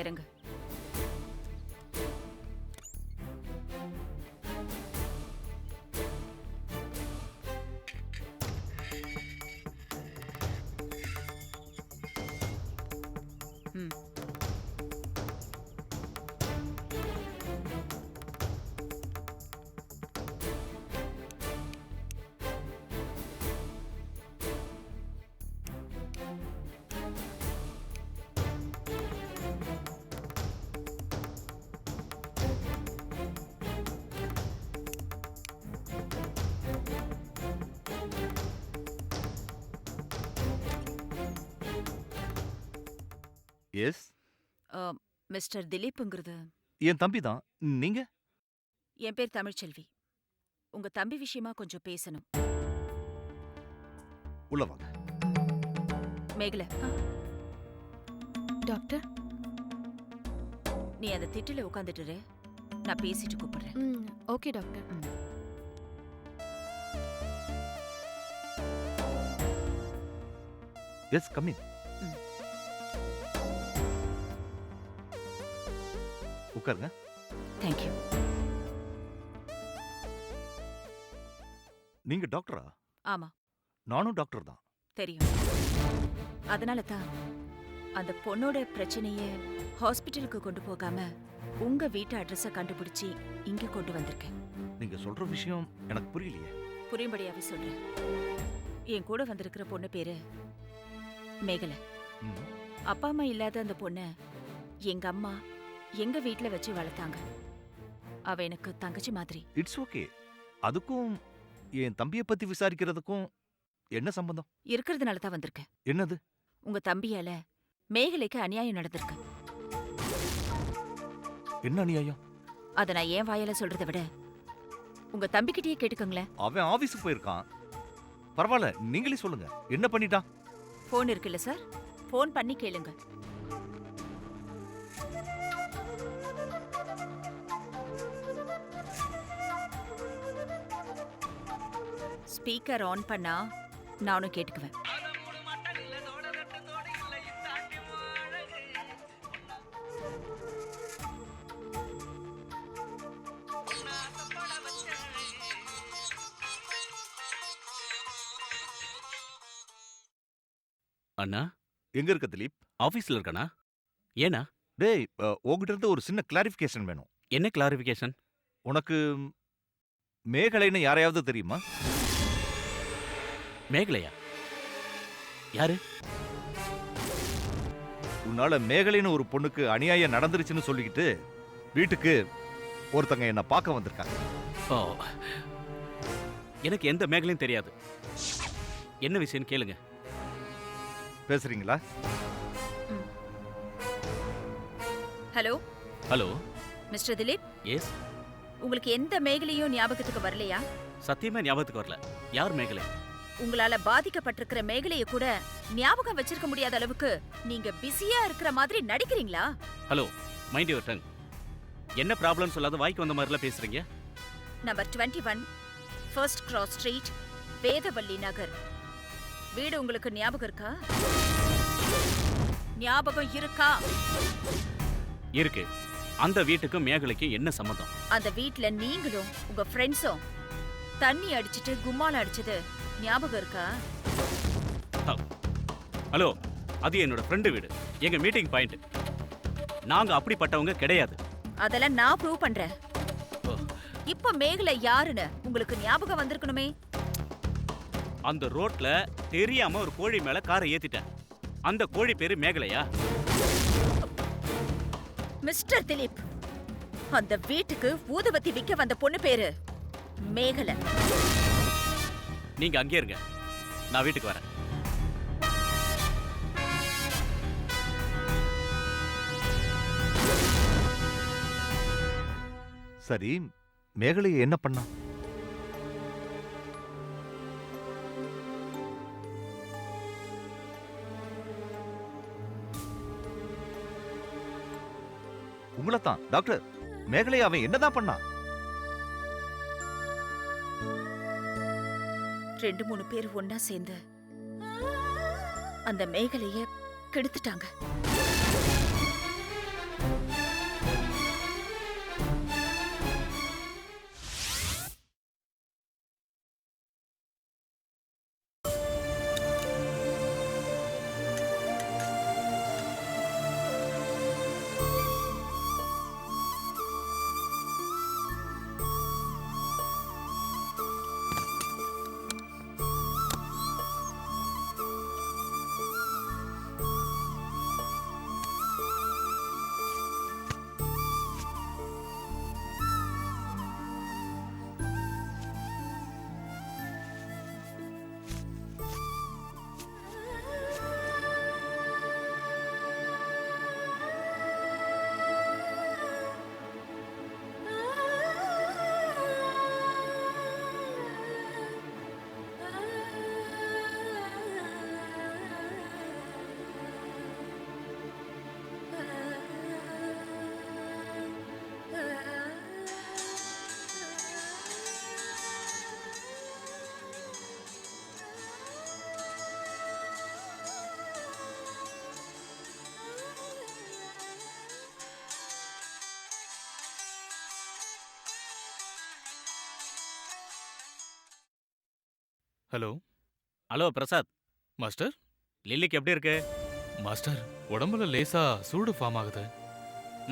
இறங்கு. ம். எஸ். அ, மிஸ்டர் திலீப்ங்கிறது என் தம்பி தான். நீங்க? என் பேர் தமிழ்ச்செல்வி. உங்க தம்பி விஷயமா கொஞ்சம் பேசணும். உள்ள வாங்க. மேகல, டாக்டர். நீ அந்த திட்டுல உட்காந்துட்டு இரு. நான் பேசிட்டு கூப்பிடுறேன். Okay doctor. Yes, come in. ம். உட்காருங்க. தேங்க்யூ. நீங்க டாக்டரா? ஆமா, நானும் டாக்டர் தான். தெரியும். அதனால தான் அந்த பொண்ணோட பிரச்சனைய ஹாஸ்பிட்டலுக்கு கொண்டு போகாம உங்க வீட்டு அட்ரஸ கண்டுபிடிச்சி இங்க கொண்டு வந்திருக்கேன். நீங்க சொல்ற விஷயம் எனக்கு புரியலையே. புரியும்படியாவே சொல்றேன். என் கூட வந்திருக்கிற பொண்ணு பேரு மேகல. ம். அப்பா அம்மா இல்லாத அந்த பொண்ண எங்க அம்மா எங்க வீட்ல வச்சு வளர்த்தாங்க. அவ எனக்கு தங்கச்சி மாதிரி. It's okay. அதுக்கும் என் தம்பியை பத்தி விசாரிக்கிறதுக்கும் என்ன சம்பந்தம்? இருக்கிறதுனால தான் வந்திருக்கேன். என்னது? உங்க தம்பியால மேகலைக்கு அநியாயம் நடந்திருக்கு. என்ன அநியாயம்? அத நான் ஏன் வாயால சொல்றதை விட உங்க தம்பிக்கிட்டயே கேட்டுக்கோங்களேன். அவன் ஆபீஸுக்கு போயிருக்கான். பரவாயில்ல, நீங்களே சொல்லுங்க. என்ன பண்ணிட்டான்? போன் இருக்குல்ல சார், போன் பண்ணி கேளுங்க. ஸ்பீக்கர் ஆன் பண்ணா நானும் கேட்டுக்குவேன். அண்ணா, எங்க இருக்க திலீப்? ஆபீஸ்ல இருக்கானா? ஏனா? டேய், உங்ககிட்ட இருந்து ஒரு சின்ன கிளாரிஃபிகேஷன் வேணும். என்ன கிளாரிஃபிகேஷன்? உனக்கு மேகலைன்னு யாரையாவது தெரியுமா? மேகலையா? யாரு? உன்னால மேகலைன்னு ஒரு பொண்ணுக்கு அநியாயம் நடந்துருச்சுன்னு சொல்லிக்கிட்டு வீட்டுக்கு ஒருத்தங்க என்ன பார்க்க வந்திருக்காங்க. ஓ, எனக்கு எந்த மேகலையும் தெரியாது. என்ன விஷயம் கேளுங்க. பேசுறீங்களா? Hello hello. Mister Dileep, yes. உங்களுக்கு எந்த மேகலையும் ஞாபகத்துக்கு வரலையா? சத்தியமா ஞாபகத்துக்கு வரல. யார் மேகலை? உங்களால பாதிக்கப்பட்டிருக்கிற மேகலைய கூட ஞாபகம் வச்சிருக்க முடியாத அளவுக்கு நீங்க பிஸியா இருக்கிற மாதிரி நடிக்கிறீங்களா? Hello, mind your tongue. என்ன ப்ராப்ளம் சொல்லாத வாய்க்கு வந்த மாதிரிலாம் பேசுறீங்க. Number 21 first cross street, Vedavalli Nagar. வீடு உங்களுக்கு ஞாபகம் இருக்கா? ஞாபகம் இருக்கா? இருக்கு. அந்த வீட்டுக்கும் மேகலைக்கும் என்ன சம்பந்தம்? அந்த வீட்ல நீங்களும் உங்க ஃப்ரெண்ட்ஸும் தண்ணி அடிச்சிட்டு கும்மால அடிச்சது ஞாபகம் இருக்கா? ஹலோ, அது என்னோட ஃப்ரெண்டு வீடு, எங்க மீட்டிங் பாயிண்ட். நாங்க அப்படிப்பட்டவங்க கிடையாது. அதெல்லாம் நான் ப்ரூவ் பண்றேன். ஓ. இப்ப மேகலை யாருன்னு உங்களுக்கு ஞாபகம் வந்திருக்கணுமே. அந்த ரோட்ல தெரியாம ஒரு கோழி மேல காரை ஏத்திட்டேன். அந்த கோழி பேரு மேகலையா? மிஸ்டர் திலீப், அந்த வீட்டுக்கு ஊதுவத்தி விக்க வந்த பொண்ணு பேரு மேகலை. நீங்க அங்கே இருங்க, நான் வீட்டுக்கு வரேன். சரி, மேகலையை என்ன பண்ணா? உங்களத்தான் டாக்டர். மேகலையை அவன் என்னதான் பண்ணா? 2-3 பேர் ஒன்னா சேர்ந்து அந்த மேகலைய கெடுத்துட்டாங்க. Hello hello Prasad, master. லில்லிக்கு எப்படி இருக்கு? மாஸ்டர், உடம்புல லேசா சூடு ஃபார்ம் ஆகுது.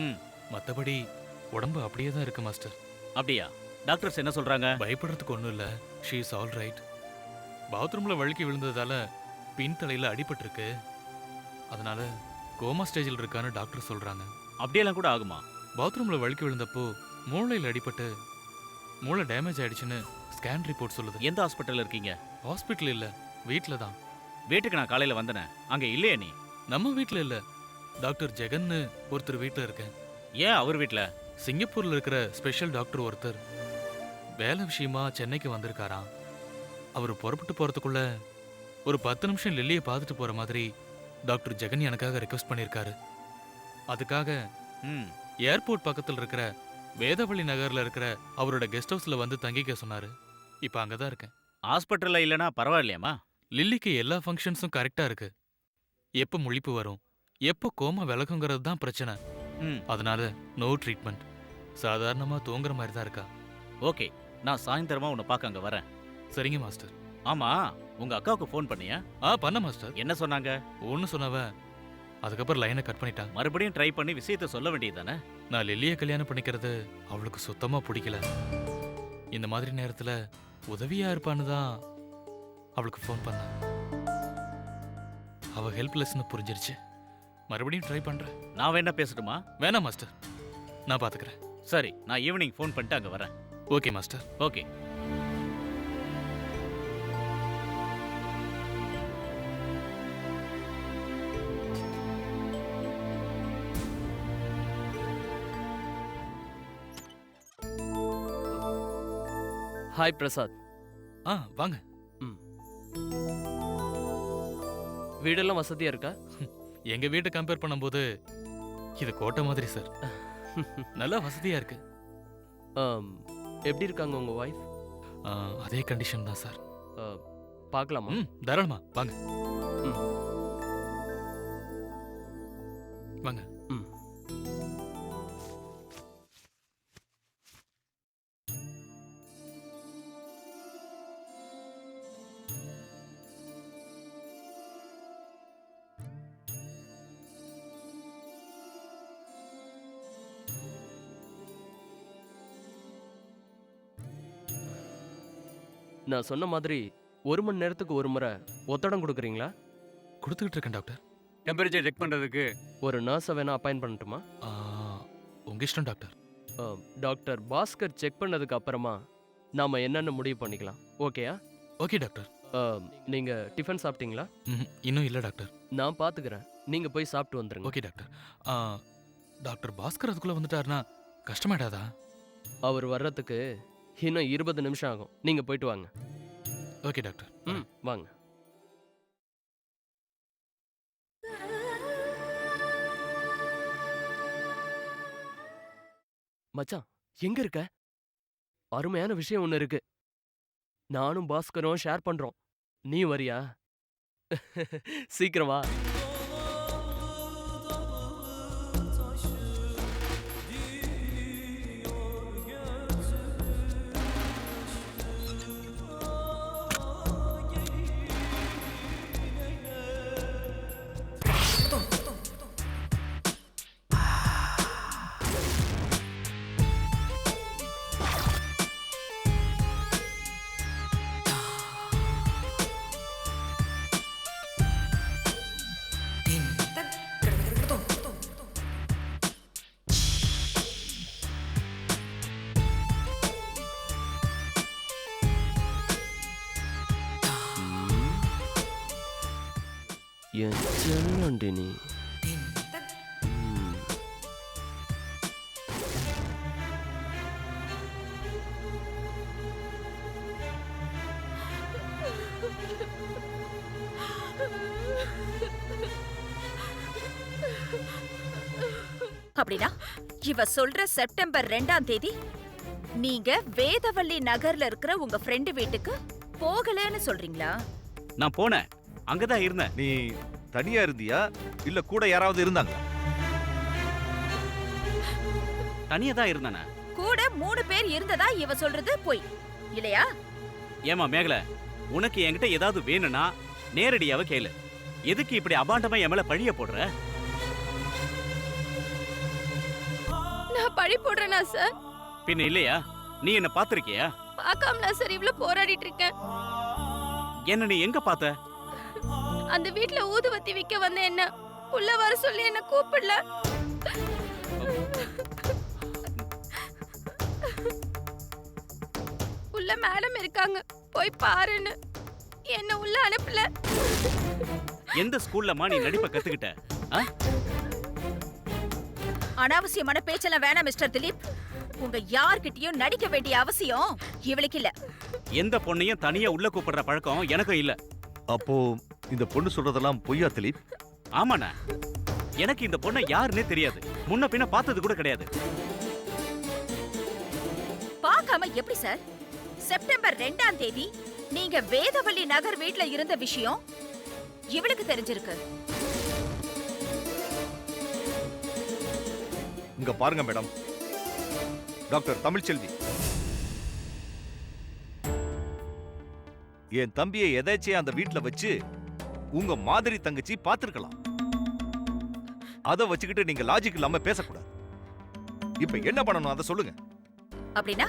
ம், மத்தபடி உடம்பு அப்படியே தான் இருக்கு மாஸ்டர். அப்படியா? டாக்டர்ஸ் என்ன சொல்றாங்க? பயப்படுறதுக்கு ஒன்றும் இல்லை. She is all right. பாத்ரூம்ல வழுக்கி விழுந்ததால பின் தலையில அடிபட்டிருக்கு. அதனால கோமா ஸ்டேஜில் இருக்கான்னு டாக்டர் சொல்றாங்க. அப்படியெல்லாம் கூட ஆகுமா? பாத்ரூம்ல வழுக்கி விழுந்தப்போ மூளையில் அடிபட்டு மூளை டேமேஜ் ஆயிடுச்சுன்னு ஸ்கேன் ரிப்போர்ட் சொல்லுது. எந்த ஹாஸ்பிட்டல்ல இருக்கீங்க? ஹாஸ்பிட்டல் இல்ல, வீட்ல தான். வீட்டுக்கு நான் காலையில வந்தனே, அங்க இல்லையா நீ? நம்ம வீட்ல இல்ல, டாக்டர் ஜெகன்னு ஒருத்தர் வீட்ல இருக்கேன். ஏன் அவர் வீட்ல? சிங்கப்பூர்ல இருக்கிற ஸ்பெஷல் டாக்டர் ஒருத்தர் வேலை விஷயமா சென்னைக்கு வந்திருக்காராம். அவர் புறப்பட்டு போறதுக்குள்ள ஒரு 10 நிமிஷம் லில்லியை பார்த்துட்டு போற மாதிரி டாக்டர் ஜெகன் எனக்காக ரெக்வஸ்ட் பண்ணியிருக்காரு. அதுக்காக ம், ஏர்போர்ட் பக்கத்தில் இருக்கிற வேதவள்ளி நகர்ல இருக்கிற அவரோட கெஸ்ட் ஹவுஸ்ல வந்து தங்கிக்க சொன்னாரு. இப்ப அங்கதான் இருக்கேன். ஹாஸ்பிட்டல்ல இல்லனா பரவாயில்லையாமா? லில்லிக்கு எல்லா ஃபங்க்ஷன்ஸும் கரெக்டா இருக்கு. எப்போ முழிப்பு வரும், எப்போ கோமா விலகுங்கிறது தான் பிரச்சனை. ம், அதனால நோ ட்ரீட்மெண்ட். சாதாரணமா தூங்குற மாதிரி தான் இருக்கா. ஓகே. நான் சாயந்தரமா உன்னை பார்க்க அங்க வரேன். சரிங்க மாஸ்டர். ஆமா, உங்க அக்காவுக்கு ஃபோன் பண்ணியா? பண்ண மாஸ்டர். என்ன சொன்னாங்க? ஒன்னு சொன்னவ அதுக்கப்புறம் லைனை கட் பண்ணிட்டான். மறுபடியும் ட்ரை பண்ணி விஷயத்த சொல்ல வேண்டியதானே? நான் லில்லியை கல்யாணம் பண்ணிக்கிறது அவளுக்கு சுத்தமா பிடிக்கல. இந்த மாதிரி நேரத்துல உதவியா இருப்பான்னு தான் அவளுக்கு ஃபோன் பண்ணேன். அவ ஹெல்ப்லெஸ்னு புரிஞ்சிருச்சு. மறுபடியும் ட்ரை பண்றேன். நான் வேணா பேசட்டுமா? வேணாம் மாஸ்டர், நான் பாத்துக்கிறேன். சரி, நான் ஈவினிங் ஃபோன் பண்ணிட்டு அங்க வரேன். Okay master. Okay. Hi Prasad. வாங்க. வீடெல்லாம் வசதியா இருக்கா? எங்க வீட்டை கம்பேர் பண்ணும்போது இது கோட்டை மாதிரி சார். நல்லா வசதியா இருக்கு. எப்படி இருக்காங்க உங்க ஒய்ஃப்? அதே கண்டிஷன் தான் சார். பார்க்கலாமா? தாராளமா வாங்க. ம். வாங்க. ம். நான் சொன்ன மாதிரி 1 மணி நேரத்துக்கு ஒரு முறை ஒத்தடம் கொடுக்குறீங்களா? கொடுத்துக்கிட்டு இருக்கேன் டாக்டர். டெம்பரேச்சர் செக் பண்றதுக்கு ஒரு நர்ஸை வேணா அப்பாயிண்ட் பண்ணட்டுமா? உங்க இஷ்டம் டாக்டர். டாக்டர் பாஸ்கர் செக் பண்ணதுக்கு அப்புறமா நாம என்னன்னு முடிவு பண்ணிக்கலாம். ஓகேயா? Okay doctor. நீங்க டிஃபன் சாப்பிட்டீங்களா? இன்னும் இல்லை டாக்டர். நான் பாத்துக்கிறேன், நீங்க போய் சாப்பிட்டு வந்துருங்க. Okay doctor. டாக்டர் பாஸ்கர் அதுக்குள்ள வந்துட்டாருன்னா கஷ்டமாயிடாதா? அவர் வர்றதுக்கு இன்னும் 20 நிமிஷம் ஆகும். நீங்க போயிட்டு வாங்க. Okay doctor. வாங்க. மச்சான், எங்க இருக்க? அருமையான விஷயம் ஒண்ணு இருக்கு. நானும் பாஸ்கரும் ஷேர் பண்றோம். நீ வரியா? சீக்கிரம் வா. என் செல்லண்டி நீ. அப்படின்னா இவ சொல்ற செப்டம்பர் 2ஆம் தேதி நீங்க வேதவள்ளி நகர்ல இருக்கிற உங்க ஃப்ரெண்டு வீட்டுக்கு போகலன்னு சொல்றீங்களா? நான் போனேன், அங்கதான் இருந்தேன். நீ தனியா இருந்தியா இல்ல கூட யாராவது இருந்தாங்க? தனியா தான் இருந்தேனே. கூட 3 பேர் இருந்ததா இவ சொல்றது பொய் இல்லையா? ஏமா மேகல, உனக்கு என்கிட்ட ஏதாவது வேணும்னா நேரடியாவே கேளு. எதுக்கு இப்படி அபாண்டமா என் மேல பழிய போடுற? நான் பழி போடுறேனா சார்? பின்ன இல்லையா? நீ என்ன பாத்திருக்கியா? பார்க்காமலா சார் இவ்வளவு போராடிட்டு இருக்கேன்? என்ன நீ எங்க பார்த்த? அந்த வீட்ல ஊதுவத்தி விக்க வந்த என்ன உள்ள வர சொல்லி என்ன கூப்பிடல. உள்ள மேடம் இருக்காங்க, போய் பாருன்னு என்ன உள்ள அனுப்பல. எந்த ஸ்கூல்லமா நீ நடிப்பை கத்துக்கிட்ட? ஆ? அனாவசியமான பேச்செல்லாம் வேணாம் மிஸ்டர் திலீப். உங்க யார்கிட்டயும் நடிக்க வேண்டிய அவசியம் இவளுக்கு இல்ல. எந்த பொண்ணையும் தனியா உள்ள கூப்பிடுற பழக்கம் எனக்கும் இல்ல. அப்போ இந்த பொண்ணு சொல்றதெல்லாம் பொய்யா திலீப்? ஆமாண்ணா, எனக்கு இந்த பொண்ணை யாருன்னே தெரியாது. முன்ன பின்ன பார்த்தது கூட கிடையாது. பார்க்காம எப்படி சார்? செப்டம்பர் 2ஆம் தேதி நீங்க வேதவள்ளி நகர் வீட்ல இருந்த விஷயம் இவளுக்கு தெரிஞ்சிருக்கு. இங்க பாருங்க மேடம், டாக்டர் தமிழ்ச்செல்வி, என் தம்பியை எதாச்சும் அந்த வீட்ல வச்சு உங்க மாதிரி தங்கச்சி பார்த்திருக்கலாம். அத வச்சுக்கிட்டு நீங்க லாஜிக் இல்லாம பேசக்கூடாது. இப்ப என்ன பண்ணணும் அத சொல்லுங்க. அப்படின்னா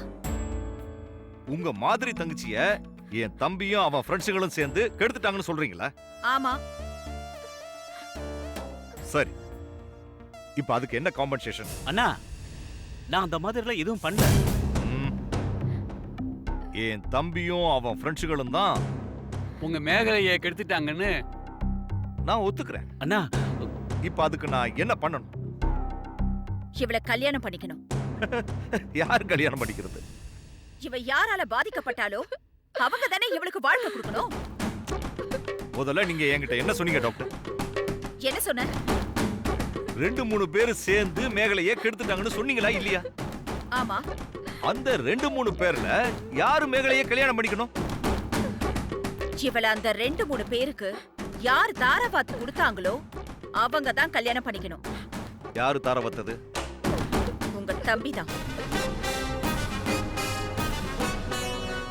உங்க மாதிரி தங்கச்சிய என் தம்பியும் அவன் ஃப்ரெண்ட்ஸுங்களும் சேர்ந்து கெடுத்துட்டாங்கன்னு சொல்றீங்களா? ஆமா. சரி, இப்ப அதுக்கு என்ன காம்பன்சேஷன்? அண்ணா, நான் அந்த மாதிரிலாம் எதுவும் பண்ணல. என் தம்பியும் அவன் ஃப்ரெண்ட்ஸுகளும் தான் உங்க மேகலையை கெடுத்துட்டாங்கன்னு நான் ஒத்துக்கிறேன். அண்ணா, இப்ப அதுக்கு நான் என்ன பண்ணணும்? இவளை கல்யாணம் பண்ணிக்கணும். யார் கல்யாணம் பண்ணிக்கிறது? இவ யாரால பாதிக்கப்பட்டாலோ அவங்க தானே இவளுக்கு வாழ்க்கை கொடுக்கணும். முதல்ல நீங்க என்கிட்ட என்ன சொன்னீங்க டாக்டர்? என்ன சொன்ன? 2-3 பேர் சேர்ந்து மேகலையே கெடுத்துட்டாங்கன்னு சொன்னீங்களா இல்லையா? ஆமா. அந்த 2-3 பேர்ல யாரு மேகலையே கல்யாணம் பண்ணிக்கணும்? இவள அந்த 2-3 பேருக்கு யார் தாரவாத்து கொடுத்தாங்களோ அவங்க தான் கல்யாணம் பண்ணிக்கணும். யாரு தார வத்தது? உங்க தம்பி தான்.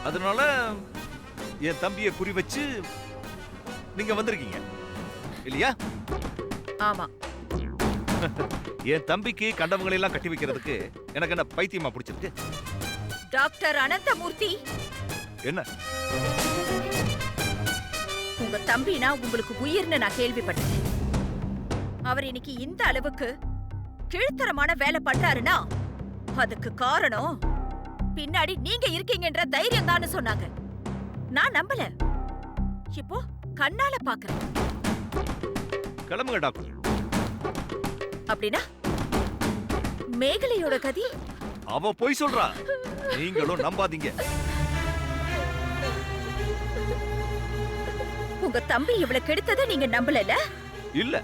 அதனால என் தம்பியை குறி வச்சு நீங்க வந்திருக்கீங்க இல்லையா? ஆமா. என் தம்பிக்கு கண்டவங்களை எல்லாம் கட்டி வைக்கிறதுக்கு எனக்கு என்ன பைத்தியமா பிடிச்சிருக்கு? டாக்டர் அனந்தமூர்த்தி, என்ன உங்க தம்பினா உங்களுக்கு உயிர்னு நான் கேள்விப்பட்டேன். அவர் இன்னைக்கு இந்த அளவுக்கு கீழ்த்தரமான வேலை பண்றாருன்னா அதுக்கு காரணம் பின்னாடி நீங்க இருக்கீங்கன்ற தைரியம் தான் சொன்னாங்க. நான் நம்பல. இப்போ கண்ணால பாக்குறேன். கிளம்புங்க டாக்டர். அப்படின்னா மேகலையோட கதி? அவ போய் சொல்றா, நீங்களும் நம்பாதீங்க. உங்க தம்பி இவ்வளவு கெடுத்ததை நீங்க நம்பல? இல்ல,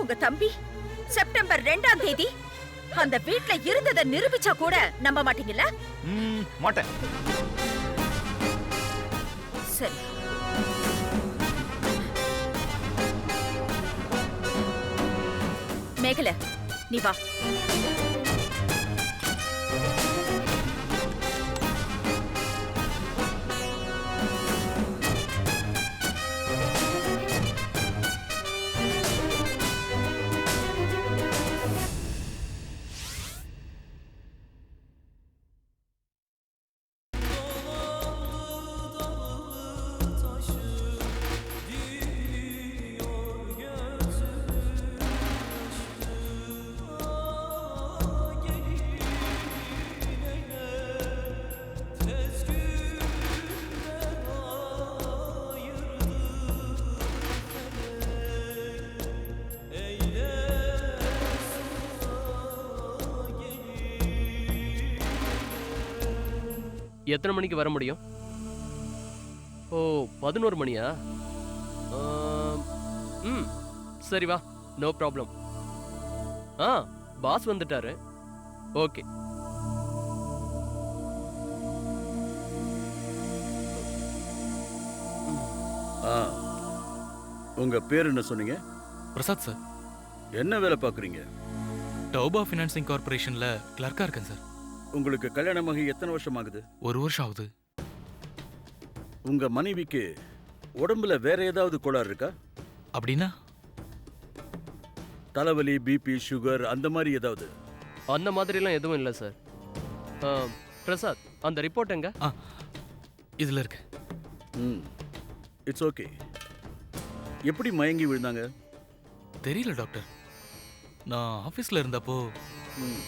உங்க தம்பி செப்டம்பர் 2ஆம் தேதி அந்த வீட்ல இருந்ததை நிரூபிச்சா கூட நம்ப மாட்டீங்கல்ல? மாட்டேன். சரி. மேகல, நீ வா. எத்தனை மணிக்கு வர முடியும்? ஓ, 11 மணியா? சரி வா, நோ ப்ராப்ளம். பாஸ் வந்துட்டாரு. ஓகே. உங்க பேர் என்ன சொன்னீங்க? பிரசாத் சார். என்ன வேலை பார்க்குறீங்க? டௌபா ஃபினான்சிங் கார்பரேஷன்ல கிளர்க்கா இருக்கேன் சார். உங்களுக்கு கல்யாணமாகி எத்தனை வருஷம் ஆகுது? 1 வருஷம் ஆகுது. உங்க மனைவிக்கு உடம்புல வேற ஏதாவது கோளாறு இருக்கா? அப்படின்னா தலைவலி, பிபி, சுகர் அந்த மாதிரி ஏதாவது? அந்த மாதிரிலாம் எதுவும் இல்லை சார். பிரசாத், அந்த ரிப்போர்ட் எங்க? இதுல இருக்கு. It's okay. எப்படி மயங்கி விழுந்தாங்க? தெரியல டாக்டர். நான் ஆஃபீஸில் இருந்தப்போ ம்.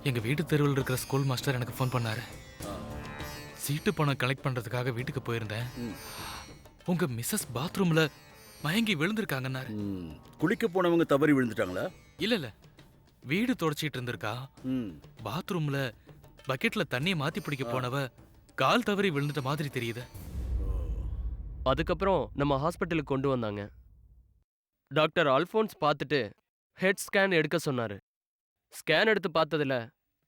எங்கள் வீட்டு தெருவில் இருக்கிற ஸ்கூல் மாஸ்டர் எனக்கு ஃபோன் பண்ணாரு. ஆ. சீட்டு பணம் கலெக்ட் பண்ணுறதுக்காக வீட்டுக்கு போயிருந்தேன். ம். உங்கள் மிஸ்ஸஸ் பாத்ரூமில் மயங்கி விழுந்திருக்காங்கன்னாரு. குளிக்க போனவங்க தவறி விழுந்துட்டாங்களா? இல்லை வீடு தொடச்சிட்டு இருந்திருக்கா. ம். பாத்ரூமில் பக்கெட்டில் தண்ணியை மாற்றி பிடிக்க போனவ கால் தவறி விழுந்துட்ட மாதிரி தெரியுது. அதுக்கப்புறம் நம்ம ஹாஸ்பிட்டலுக்கு கொண்டு வந்தாங்க. டாக்டர் அல்ஃபோன்ஸ் பார்த்துட்டு ஹெட் ஸ்கேன் எடுக்க சொன்னாரு. ஸ்கேன் எடுத்து பார்த்ததுல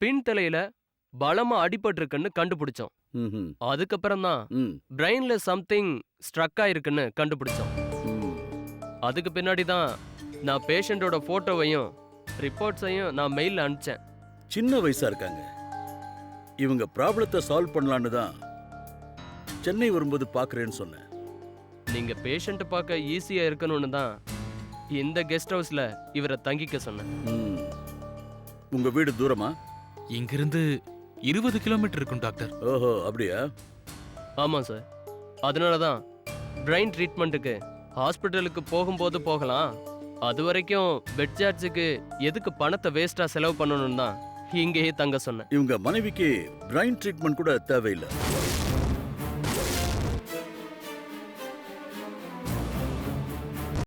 பின் தலையில பலமா அடிபட்டிருக்குன்னு கண்டுபிடிச்சோம். ம்ஹும். அதுக்கப்புறம் தான் ம். பிரெயின்ல சம்திங் ஸ்ட்ரக் ஆயிருக்குன்னு கண்டுபிடிச்சோம். ம். அதுக்கு பின்னாடி தான் நான் பேஷண்டோட போட்டோவையும் ரிப்போர்ட்ஸையும் நான் மெயிலில் அனுப்பிச்சேன். சின்ன வயசா இருக்காங்க. இவங்க ப்ராப்ளத்தை சால்வ் பண்ணலான்னு தான் சென்னை வரும்போது பார்க்குறேன்னு சொன்னேன். நீங்க பேஷண்ட் பார்க்க ஈஸியா இருக்கணும்னு தான் இந்த கெஸ்ட் ஹவுஸ்ல இவரை தங்கிக்க சொன்னேன். ம். உங்க வீடு தூரமா? இங்கிருந்து 20 கிலோமீட்டர் இருக்கும் டாக்டர். ஓஹோ, அப்படியா? ஆமாம் சார். அதனால தான் பிரெயின் ட்ரீட்மெண்ட்டுக்கு ஹாஸ்பிட்டலுக்கு போகும்போது போகலாம், அது வரைக்கும் பெட் சார்ஜுக்கு எதுக்கு பணத்தை வேஸ்டா செலவு பண்ணணும்னு தான் இங்கேயே தங்க சொன்னேன். இவங்க மனைவிக்கு பிரைன் ட்ரீட்மெண்ட் கூட தேவையில்லை.